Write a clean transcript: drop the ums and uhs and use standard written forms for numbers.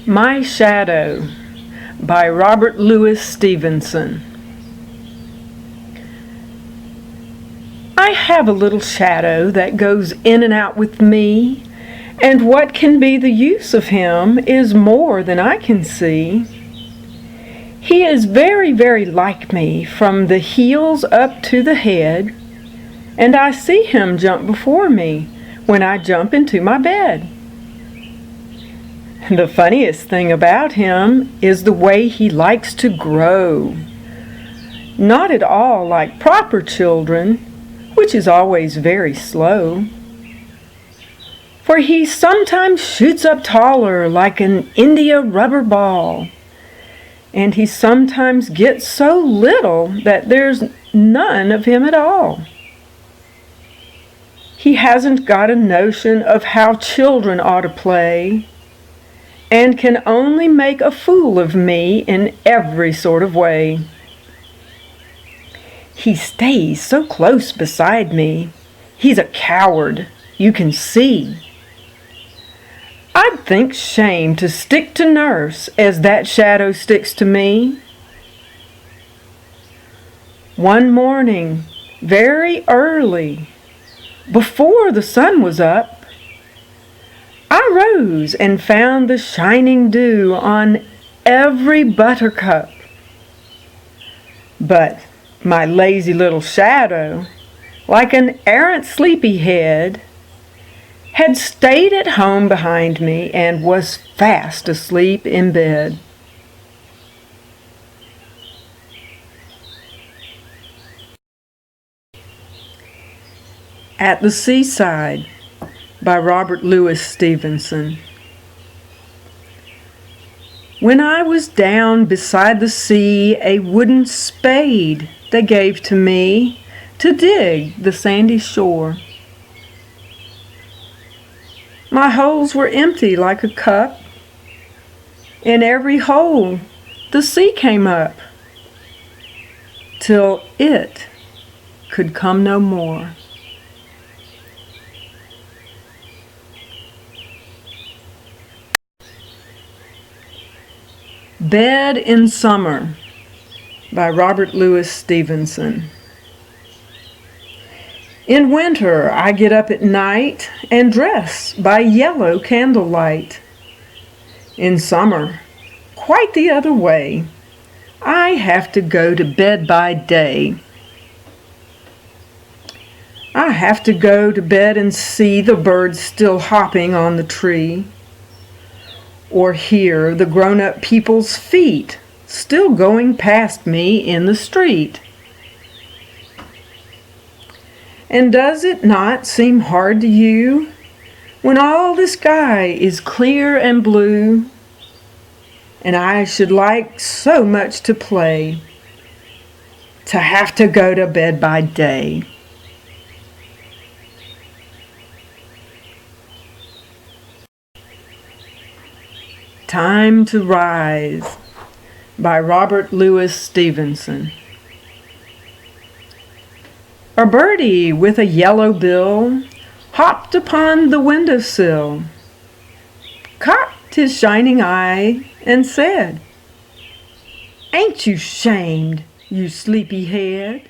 My Shadow by Robert Louis Stevenson. I have a little shadow that goes in and out with me, and what can be the use of him is more than I can see. He is very, very like me from the heels up to the head, and I see him jump before me when I jump into my bed. The funniest thing about him is the way he likes to grow. Not at all like proper children, which is always very slow. For he sometimes shoots up taller like an India rubber ball. And he sometimes gets so little that there's none of him at all. He hasn't got a notion of how children ought to play, and can only make a fool of me in every sort of way. He stays so close beside me. He's a coward, you can see. I'd think shame to stick to nurse as that shadow sticks to me. One morning, very early, before the sun was up, I rose and found the shining dew on every buttercup. But my lazy little shadow, like an errant sleepyhead, had stayed at home behind me and was fast asleep in bed. At the Seaside by Robert Louis Stevenson. When I was down beside the sea, a wooden spade they gave to me to dig the sandy shore. My holes were empty like a cup. In every hole the sea came up, till it could come no more. Bed in Summer by Robert Louis Stevenson. In winter I get up at night and dress by yellow candlelight. In summer, quite the other way, I have to go to bed by day. I have to go to bed and see the birds still hopping on the tree, or hear the grown-up people's feet still going past me in the street. And does it not seem hard to you, when all the sky is clear and blue, and I should like so much to play, to have to go to bed by day? Time to Rise by Robert Louis Stevenson. A birdie with a yellow bill hopped upon the windowsill, cocked his shining eye, and said, "Ain't you shamed, you sleepy head?